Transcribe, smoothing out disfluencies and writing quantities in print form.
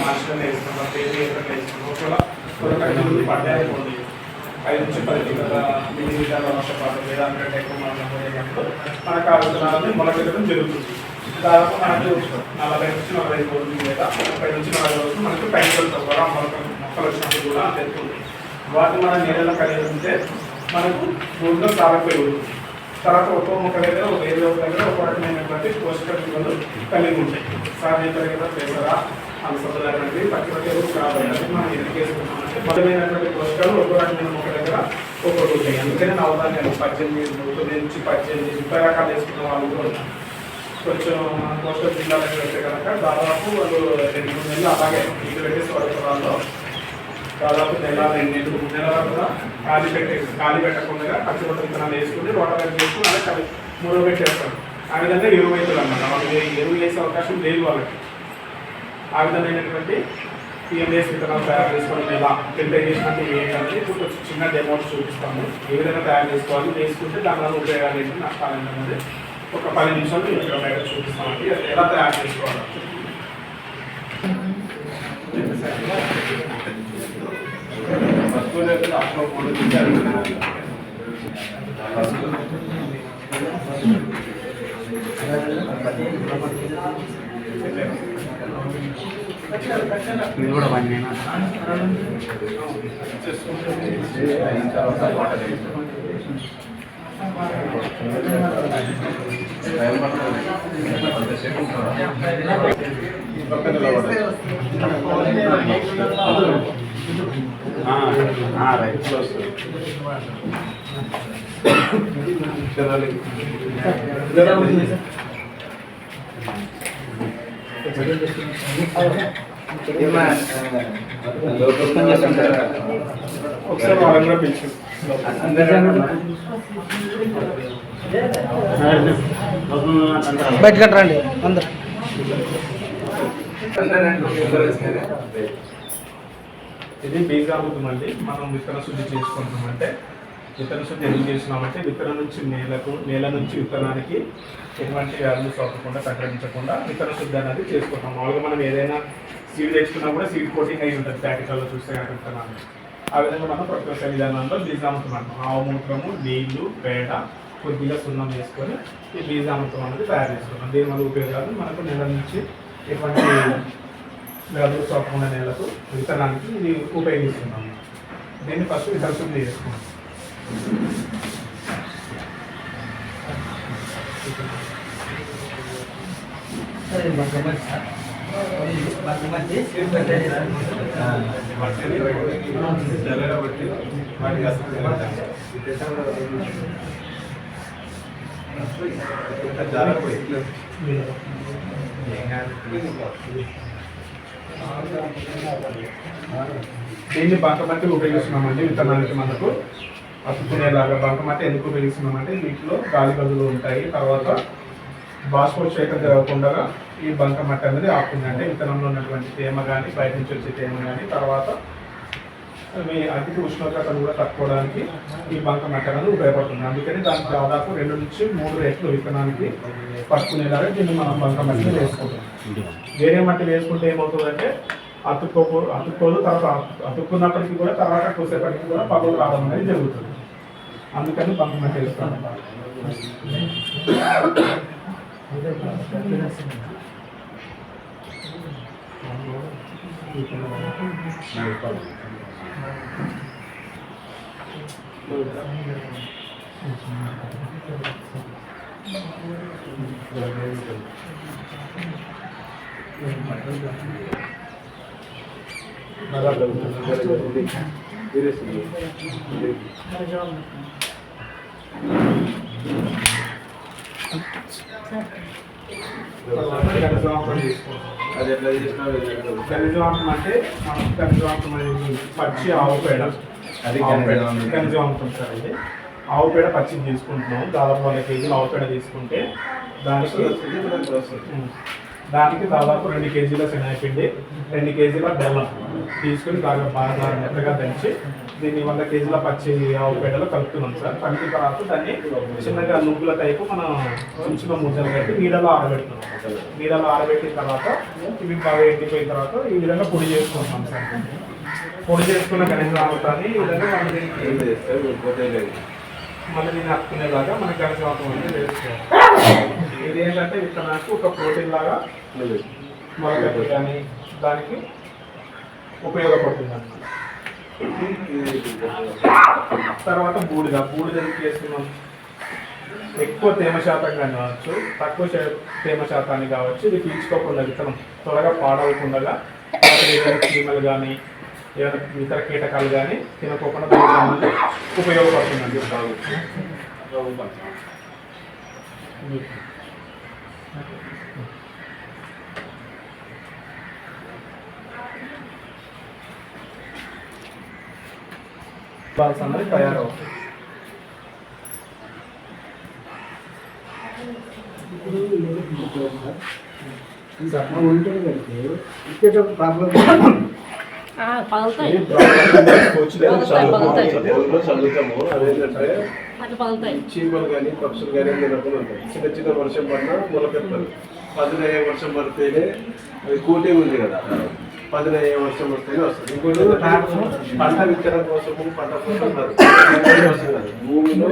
మార్చిలో వేసుకున్నాం, పేరు ఏప్రిల్ వేసుకున్నాం. ఒకవేళ కొన్ని పడ్డాయి కొన్ని 5 నుంచి 10 మిల్లీమీటర్ల వర్షపాతం లేదా అంతకంటే ఎక్కువ మనకు మనకు ఆ విత్తనాలని మొలకెత్తడం జరుగుతుంది. దాదాపు మనకు 40 నుంచి 45 రోజులు లేదా 30 నుంచి 40 రోజులు మనకు టైంతో కూడా మొక్కలు వచ్చినప్పుడు కూడా జరుగుతుంది. వాటిని మన నీళ్ళలో కలిగి ఉంటే మనకు భూమిలో సారపోయి ఉంటుంది. తర్వాత ఒక్కో మొక్క దగ్గర ఒక ఏదో దగ్గర ఒక రకమైనటువంటి పోషక విలువలు కలిగి ఉంటాయి. సాధ్యత పేసర అనుసంధానటువంటి పచ్చి ఎరువు కాబట్టి మనం ఎందుకు వేసుకుంటామంటే బలమైనటువంటి పోషకాలు ఒక్కో రకమైన మొక్క దగ్గర ఒక్కొక్కటి ఉంటాయి. అందుకనే నవధాన్యాలు 18 నుంచి 30 రకాలు వేసుకున్న వాళ్ళు కూడా ఉన్నారు. కొంచెం మన కోస్టల్ జిల్లాలకు వెళ్తే కనుక దాదాపు వాళ్ళు 2-3 నెలలు అలాగే ఇంటి పెట్టేసి పడుకోవడంలో దాదాపు 1 నెల 2 నెలలు 3 నెలల వరకు ఖాళీ పెట్టకుండా పచ్చిపొట్ట విత్తనాలు వేసుకుని రోటవేలు వేసుకుని అలా మూడో పెట్టేస్తారు. ఆ విధంగా ఎరువు రైతులు అన్నమాట. వాళ్ళకి ఎరువు వేసే అవకాశం లేదు వాళ్ళకి. ఆ విధమైనటువంటి పిఎంఏఎస్ విత్తనాలు తయారు చేసుకోవడం ఎలా ఫిల్టరైజేషన్ అంటే ఏంటంటే ఇప్పుడు చిన్న డెమోస్ చూపిస్తాము. ఏ విధంగా తయారు చేసుకోవాలి, వేసుకుంటే దానివల్ల ఉపయోగాలు ఏంటి, నష్టాలు ఏంటనేది ఒక 10 నిమిషాలు ఇక్కడ బయట చూపిస్తామండి. ఎలా తయారు చేసుకోవాలి. ఇది కూడా పని ఒకసారి వాళ్ళని కూడా పిలిచి బయటకు రండి అందరు. ఇది బీజామృతం అండి. మనం విత్తన శుద్ధి చేసుకుంటామంటే విత్తన శుద్ధి ఎందుకు చేస్తున్నామంటే విత్తనం నుంచి నేల నుంచి విత్తనానికి ఎటువంటి వ్యాధులు సోకకుండా సంక్రమించకుండా విత్తన శుద్ధి అనేది చేసుకుంటాం. మామూలుగా మనం ఏదైనా సీడ్ తెచ్చుకున్నా కూడా సీడ్ కోటింగ్ అయి ఉంటుంది ప్యాకెట్లలో చూస్తే కనుక విత్తనాలు. ఆ విధంగా మనం ప్రకృతి విధానంలో బీజామృతం అంటాం. ఆవు మూత్రము, నీళ్లు, పేడ, కొద్దిగా సున్నం వేసుకొని ఈ బీజామృతం అనేది తయారు చేసుకుంటాం. దీనివల్ల ఉపయోగాలు మనకు నేల నుంచి ఎటువంటి వ్యాధులు సోకకుండా నేలకు విత్తనానికి ఇది ఉపయోగిస్తున్నాము. దీన్ని ఫస్ట్ విత్తన శుద్ధి చేసుకుంటాం. దీన్ని బంకమట్టి ఉపయోగిస్తున్నామండి. విత్తనానికి మనకు అతుక్కునేలాగా బంకమట్టి ఎందుకు ఉపయోగిస్తున్నామంటే వీటిలో గాలి గదులు ఉంటాయి. తర్వాత బాష్పోత్సేకం జరగకుండా ఈ బంకమట్టి అనేది ఆపుతుందంటే విత్తనంలో ఉన్నటువంటి తేమ కానీ బయట నుంచి వచ్చే తేమ కానీ తర్వాత మీ అధిక ఉష్ణోగ్రతను కూడా తట్టుకోవడానికి ఈ బంకమట్టి అనేది ఉపయోగపడుతుంది. అందుకని దానికి దాదాపు 2 నుంచి 3 రెట్లు విత్తనానికి పట్టుకునేలాగా దీన్ని మనం బంకమట్టిని వేసుకుంటాం. వేరే మట్టి వేసుకుంటే ఏమవుతుందంటే అతుక్కోదు. తర్వాత అతుక్కున్నప్పటికీ కూడా తర్వాత కూసేపటికి కూడా పగులు రావడం అనేది జరుగుతుంది. అందుకని బంకమట్టి వేస్తాం. ఖనిజాంతం అంటే మనం ఖనిజాంతం పచ్చి ఆవు పేడ, అది ఖనిజాంతం సార్. ఇది ఆవు పేడ పచ్చిని తీసుకుంటున్నాం. దాదాపు 100 కేజీలు ఆవు పేడ తీసుకుంటే దానికి దానికి దాదాపు 2 కేజీల శనగపిండి, 2 కేజీల బెల్లం తీసుకుని బాగా మెత్తగా దంచి దీన్ని 100 కేజీల పచ్చి ఆవు పేడలో కలుపుతున్నాం సార్. కలిపిన తర్వాత దాన్ని చిన్నగా నువ్వుల టైపు మనం చిన్న ముద్దలు కట్టి నీడలో ఆరబెడుతున్నాం. నీడలో ఆరబెట్టిన తర్వాత ఇవి బాగా ఎండిపోయిన తర్వాత ఈ విధంగా పొడి చేసుకుంటాం సార్. పొడి చేసుకున్న గణేశామృతాన్ని ఈ విధంగా మనం మళ్ళీ దీన్ని అట్టుకునేలాగా మనకి గణేశామృతం అనేది వేసుకోవాలి. ఇది ఏంటంటే విత్తనానికి ఒక ప్రోటీన్ లాగా మొలకెత్తి కానీ దానికి ఉపయోగపడుతుంది అన్నమాట. తర్వాత బూడిద చేసుకున్నాం. ఎక్కువ తేమ శాతం కానీ కావచ్చు, తక్కువ తేమ శాతాన్ని కావచ్చు, ఇది పీల్చుకోకుండా విత్తనం త్వరగా పాడవకుండా ఏదైనా చీమలు కానీ ఏదైనా ఇతర కీటకాలు కానీ తినకోకుండా దానికి ఉపయోగపడుతుందండి. బాల్స్ అన్నది తయారవుతుంది. చీమలు కానీ పక్షులు కానీ తినకుండా ఉంటాయి. చిన్న చిన్న వర్షం పడినా మొలకెత్తారు. 10 వర్షం పడితేనే అది కోటింగ్ ఉంది కదా, 10 వర్షం వస్తేనే వస్తుంది. ఇంకోటి పంట విత్తనం కోసము పంట కోసం భూమిలో